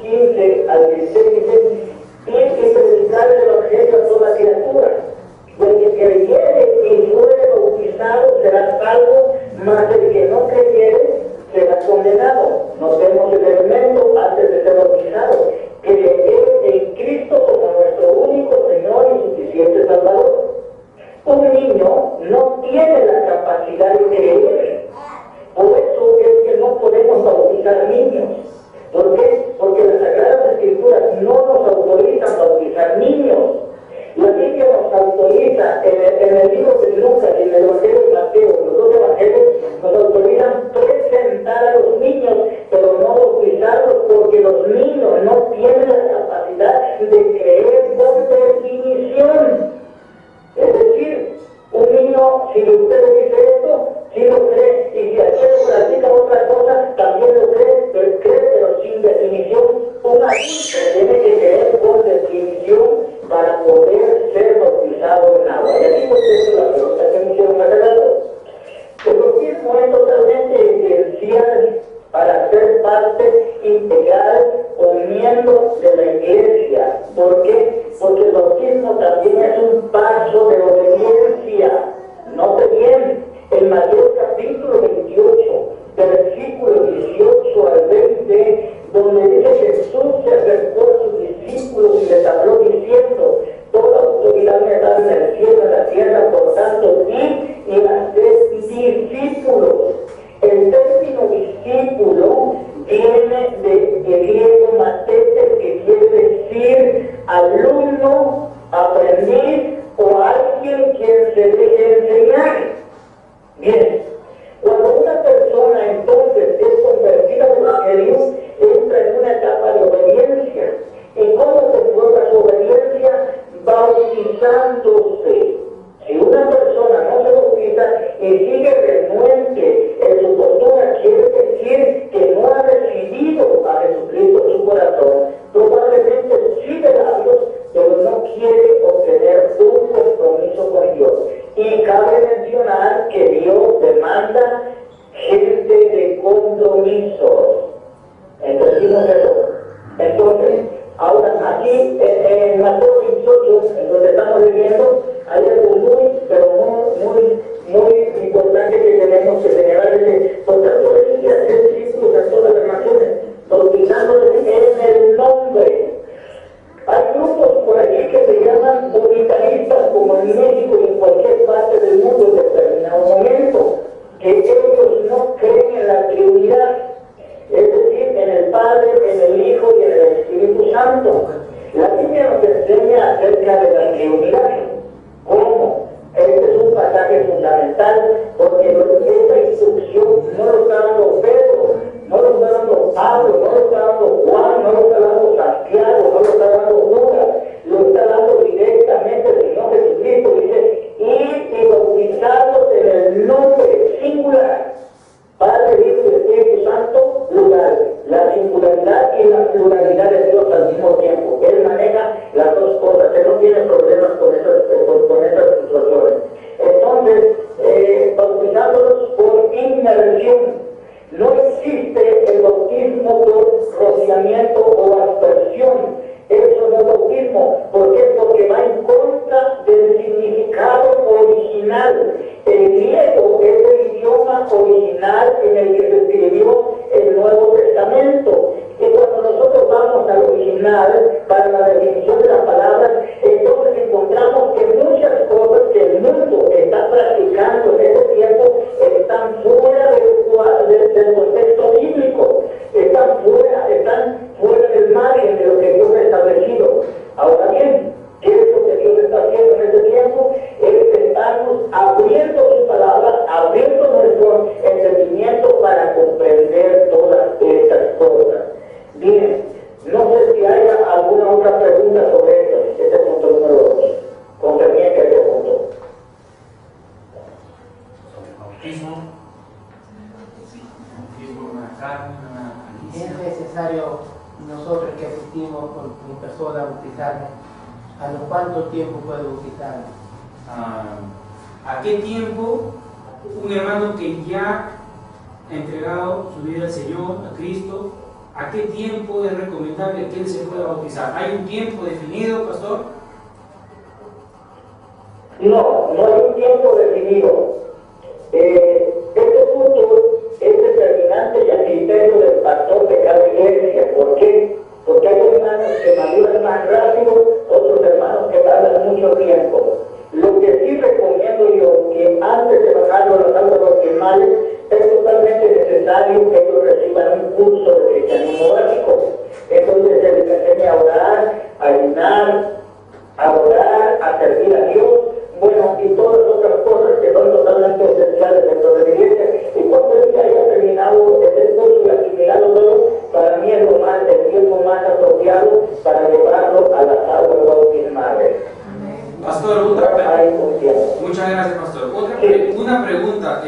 15 al 16 dice, tiene que predicar el evangelio a toda criatura. Y el que creyere y fuere bautizado será salvo, mas el que no creyere será condenado. Notemos el elemento antes de ser bautizado: creer en Cristo como nuestro único Señor y suficiente Salvador. Un niño no tiene la capacidad de creer. Por eso es que no podemos bautizar niños. ¿Por qué? Porque las Sagradas Escrituras no nos autorizan bautizar niños. La Biblia nos autoriza, en el libro de Lucas y en el Evangelio de Mateo, los dos evangelios nos autorizan presentar a los niños, pero no bautizarlos, porque los niños no tienen la capacidad de creer por definición. Es decir, un niño, si usted le dice esto, sí lo cree, y si aquel practica otra cosa, también lo cree, pero sin definición. Un adulto tiene que creer por definición para poder ser bautizado en agua. Y aquí contesto la pregunta que me hicieron hace rato. El bautismo es totalmente esencial para ser parte integral o miembro de la iglesia. ¿Por qué? Porque el bautismo también es un paso de obediencia. Note bien, en Mateo capítulo 28, versículo 18 al 20, donde dice: Jesús se acercó a sus discípulos y les habló diciendo: toda autoridad me da en el cielo y en la tierra, por tanto, id y haced discípulos. El término discípulo viene del griego matete, que quiere decir alumno, aprendiz o alguien quien se deje enseñar. Bien, cuando una persona entonces es convertida al Evangelio, entra en una etapa de obediencia. ¿Y cómo se prueba su obediencia? Bautizándose. Si una persona no se bautiza y sigue renuente en su postura, quiere decir que no ha recibido a Jesucristo en su corazón. Probablemente sí de labios, pero no quiere obtener un compromiso con Dios. Y cabe mencionar que Dios demanda gente de compromisos. ¿Entendimos eso? Entonces, ahora aquí en Mateo 28, en donde estamos viviendo, hay algo muy importante que tenemos que señalar. Por tanto, hay que hacer discípulos a todas las naciones, bautizándoles en el nombre. Hay grupos por allí que se llaman unitaristas, como en México y en cualquier parte del mundo en determinado momento, que ellos no creen en la Trinidad, es decir, en el Padre, en el Hijo y en el Espíritu Santo. La Biblia nos enseña acerca de la Trinidad. ¿Cómo? Este es un pasaje fundamental, porque esta instrucción no lo está dando Pedro, no lo está dando Pablo, no lo está dando Juan, no lo está dando Santiago, no lo está dando Judas, lo está dando directamente el Señor Jesucristo. Dice: id y bautizados en el nombre singular, Padre, Hijo y Espíritu Santo, plural. La singularidad y la pluralidad de Dios al mismo tiempo. Él maneja las dos cosas. Él no tiene problemas con esas situaciones. Entonces, bautizándolos por inmersión. No existe el bautismo por rociamiento o aspersión. Eso no es bautismo. ¿Por qué? Porque va en contra del significado original. El griego es el idioma original en el que se escribió el Nuevo Testamento. Y cuando nosotros vamos al original para la definición de las palabras, entonces encontramos que muchas cosas que el mundo está practicando en ese tiempo están fuera del contexto bíblico, están fuera del margen de lo que Dios ha establecido. Ahora bien, ¿qué es lo que Dios está haciendo en este tiempo? Es estarnos abriendo su palabra, abriendo nuestro entendimiento para comprender todas estas cosas. Bien, no sé si hay alguna otra pregunta sobre esto, este punto número 2, concerniente a este punto. Bautismo, una carne, ¿Es necesario nosotros que asistimos con persona a bautizarnos? ¿A los cuánto tiempo puede bautizarnos? ¿A qué tiempo un hermano que ya ha entregado su vida al Señor, a Cristo, a qué tiempo es recomendable preguntarle quién se puede bautizar. ¿Hay un tiempo definido, pastor? No, no hay un tiempo definido. Este punto es determinante y a criterio del pastor de cada iglesia. ¿Por qué? Porque hay hermanos que maduran más rápido, otros hermanos que tardan mucho tiempo. Lo que sí recomiendo yo, que antes de bajarlo a las aguas bautismales, es totalmente necesario que ellos reciban un curso de cristianismo básico. Entonces se les enseña a orar, a ayunar, a orar, a servir a Dios, bueno, y todas otras cosas que son totalmente esenciales dentro de la iglesia. Y cuando él haya terminado ese curso y asimilado todo, para mí es el tiempo más apropiado para llevarlo a las aguas bautismales. Pastor, muchas gracias, pastor. Una pregunta,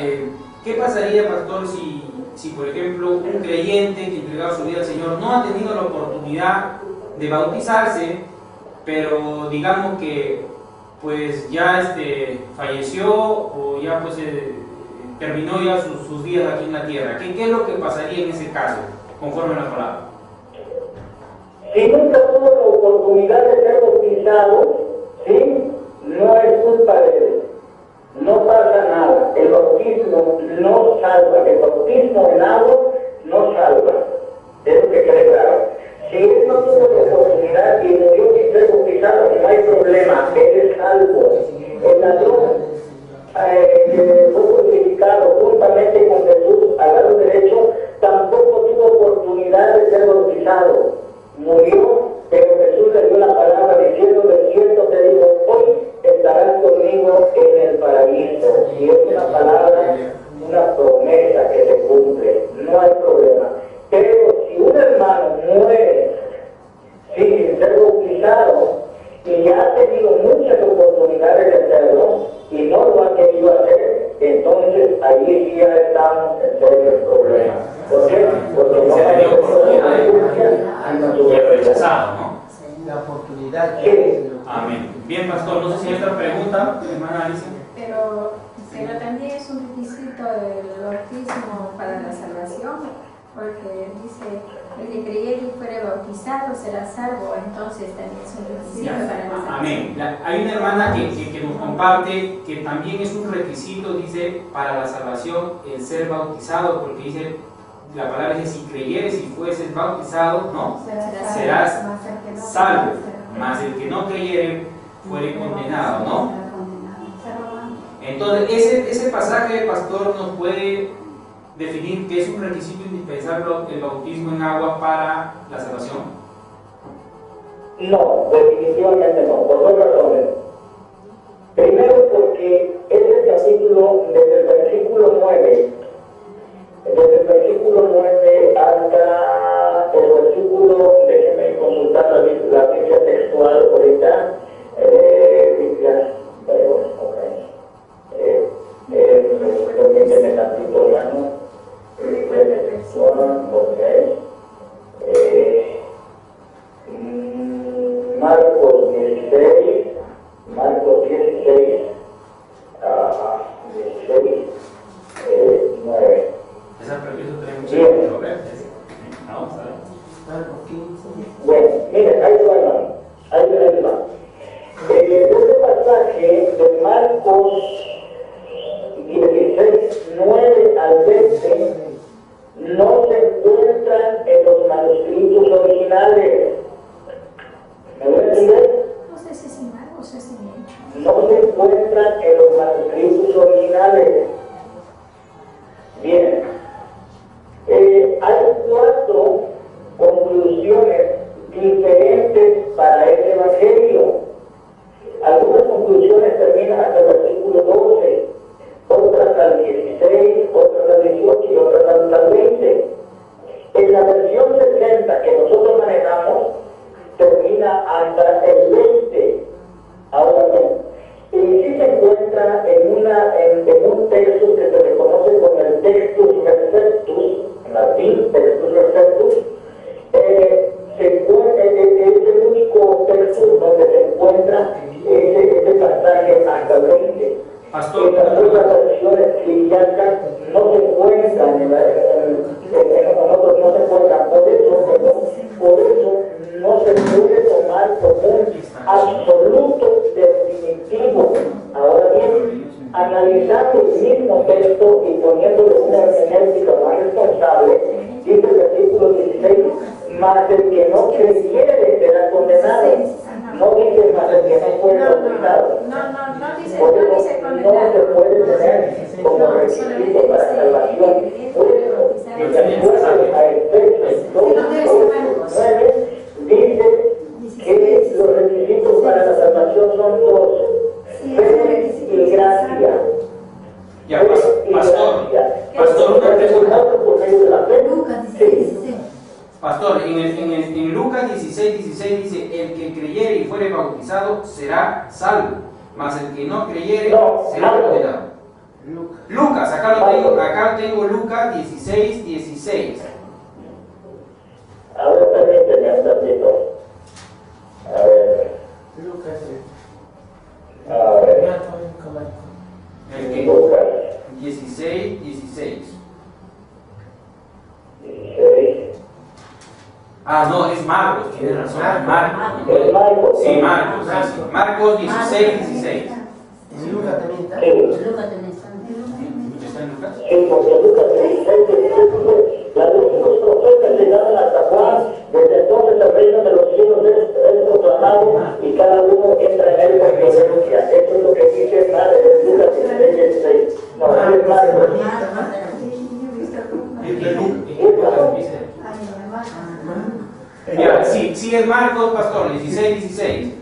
¿qué pasaría, pastor, si por ejemplo un creyente que entregaba su vida al Señor no ha tenido la oportunidad de bautizarse, pero digamos que pues ya falleció o ya pues terminó ya sus días aquí en la tierra? ¿Qué es lo que pasaría en ese caso, conforme a la palabra? Si nunca tuvo la oportunidad de ser bautizado, ¿sí? No es culpa de él, no pasa nada. El bautismo no salva, el bautismo en agua no salva, es lo que quede claro. Si él no tuvo la oportunidad y murió sin ser bautizado, no hay problema, él es salvo. El ladrón que fue crucificado juntamente con Jesús al lado derecho tampoco tuvo oportunidad de ser bautizado, murió, pero Jesús le dio la palabra diciendo: de cierto te digo, hoy estarás conmigo en el paraíso. Y es una palabra, una promesa que se cumple, no hay problema. Pero si un hermano muere sin ser bautizado y ya ha tenido muchas oportunidades de hacerlo y no lo ha querido hacer, entonces ahí sí ya estamos en serios problemas. ¿Por qué? Porque no hay rechazado, ¿no? La oportunidad. Sí. Amén. Bien, pastor, no sé si hay otra pregunta, hermana Alicia. Pero también es un requisito el bautismo para la salvación, porque dice: el que creyere y fuere bautizado será salvo. Entonces también es un requisito para la salvación. Amén. Hay una hermana que nos comparte que también es un requisito, dice, para la salvación el ser bautizado, porque dice, la palabra dice: si creyeres y fueses bautizado, ¿no? Serás salvo, mas el que no creyere fuere condenado, ¿no? Entonces, ese pasaje, pastor, nos puede definir que es un requisito indispensable el bautismo en agua para la salvación. No, definitivamente no, por dos razones. Primero, porque ese capítulo, desde el versículo 9 hasta el versículo, déjenme consultar la Biblia textual ahorita, Biblia, permíteme tantito, hermano, Biblia textual, Marcos 16, 9. Esa pregunta trae mucha controversia. Vamos a ver. Bueno, miren, ahí va. Este pasaje de Marcos 16, 9 al 20 no se encuentran en los manuscritos originales. ¿Me voy a entender? No sé si es en Marcos o es en Hechos. No se encuentran en los manuscritos originales. Bien, hay 4 conclusiones diferentes para este evangelio. Algunas conclusiones terminan hasta el versículo 12, otras al 16, otras al 18 y otras al 20. En la versión 60 que nosotros manejamos, termina hasta el 20. Ahora bien, sí se encuentra en un texto que se reconoce como el Textus Receptus, en latín, Textus Receptus. Es el único texto donde se encuentra ese pasaje hasta el 20. Pastor, Estas otras versiones cristianas no se encuentran nosotros no se encuentran. Por eso absoluto, definitivo. Ahora bien, analizando el mismo texto y poniéndole una hermenéutica más responsable, dice el versículo 16, mas el que no creyere será condenado. No dice más el que no fue bautizado. No dice No se condenado. puede tener como requisito para salvación. Por eso, si se acuerdan a Efesios 2:9, dice que los requisitos para la salvación son dos: fe y gracia. Ya, pastor, una pregunta. Pastor, en Lucas 16 dice, el que creyere y fuere bautizado será salvo, mas el que no creyere será condenado. Lucas, acá tengo Lucas 16. A ver, permíteme un tantito. A ver. Lucas, A ver. El que, Lucas 16. 16. Ah, no, es Marcos, tiene razón, Marcos. Es Marcos. Sí, Marcos, sí. Marcos 16. en Lucas también está. ¿Está en Lucas? Sí, porque Lucas 16 dice, la luz de los profetas llegaron hasta Juan, desde entonces el reino de los cielos es proclamado y cada uno entra en él con violencia. Eso es lo que dice Lucas 16. No, es Marcos. Ya, sí es Marcos, pastor, 16.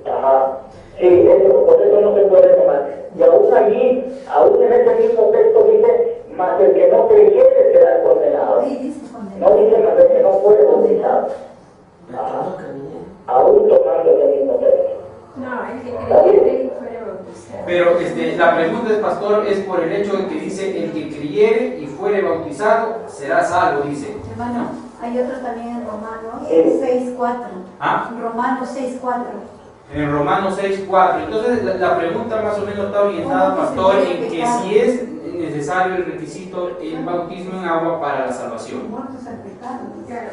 Ajá. Sí, por eso no se puede tomar. Y aún allí, aún en ese mismo texto dice, mas el que no creyere será condenado. No dice mas el que no fue bautizado. Ajá. Aún tomando ese mismo texto. No, el que creyere y fuere bautizado. Pero la pregunta del pastor es por el hecho de que dice, el que creyere y fuere bautizado será salvo, dice. Hermano, hay otro también en Romanos 6:4. ¿Ah? Romanos 6:4. En Romanos 6:4. Entonces la pregunta más o menos está orientada, pastor, en que si es necesario el requisito el bautismo en agua para la salvación. Muertos al pecado. Claro,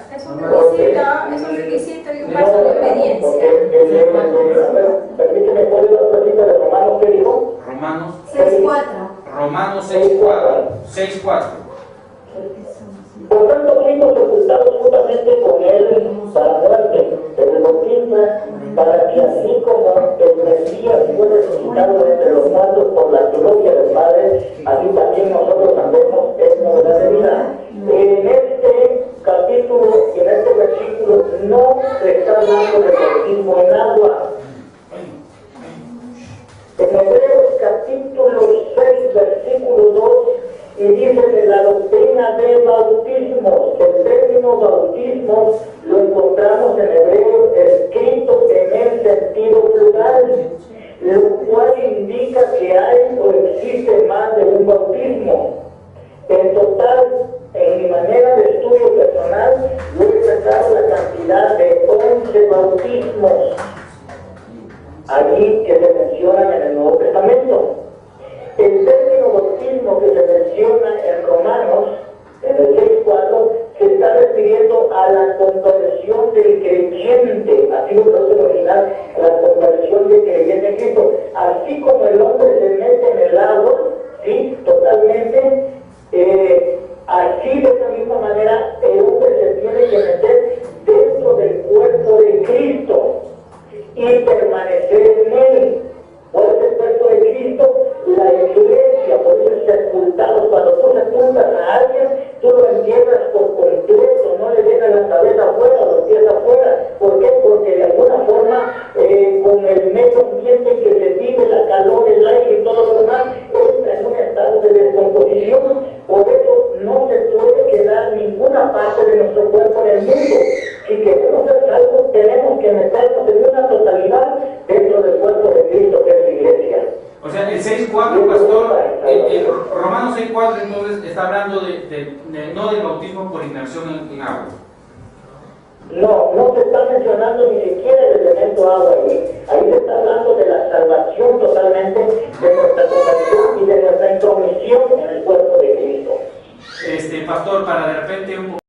es un requisito y un paso de obediencia. Permíteme poner la cosita de Romanos, ¿qué dijo? Romanos 6:4. Por tanto, fuimos sepultados juntamente con él para muerte, en el bautismo, para que así como el Mesías fue resucitado entre los muertos por la gloria del Padre, así también nosotros andemos en novedad de vida. En este capítulo y en este versículo no se está hablando de bautismo en agua. En Hebreos capítulo 6, versículo 2, y dice de la doctrina de bautismo. El término bautismo lo encontramos en hebreo escrito en el sentido plural, lo cual indica que hay o existe más de un bautismo. En total, en mi manera de estudio personal, yo he sacado la cantidad de 11 bautismos allí que se mencionan en el Nuevo Testamento. El término bautismo que se menciona en Romanos, en el 6:4, se está refiriendo a la conversión del creyente, así lo traduce el original, la conversión del creyente en Cristo. Así como el hombre se mete en el agua, sí, totalmente, así de esa misma manera el hombre se tiene que meter dentro del cuerpo de Cristo y permanecer en él. ¿Cuál es el cuerpo de Cristo? La iglesia, por eso es sepultado. Cuando tú sepultas a alguien, tú lo entierras por completo, no le dejas la cabeza afuera, los pies afuera. ¿Por qué? Porque de alguna forma, con el medio ambiente que se vive, la calor, el aire y todo lo demás, entra en un estado de descomposición. Por eso no se puede quedar ninguna parte de nuestro cuerpo en el mundo. Si queremos ser salvos, tenemos que meternos en una totalidad dentro del cuerpo de Cristo, que es la iglesia. O sea, el 6:4, pastor, el Romanos 6:4 entonces está hablando no del bautismo por inmersión en agua. No se está mencionando ni siquiera el elemento agua ahí. Ahí se está hablando de la salvación totalmente, de nuestra conversión y de nuestra intromisión en el cuerpo de Cristo. Pastor, para de repente un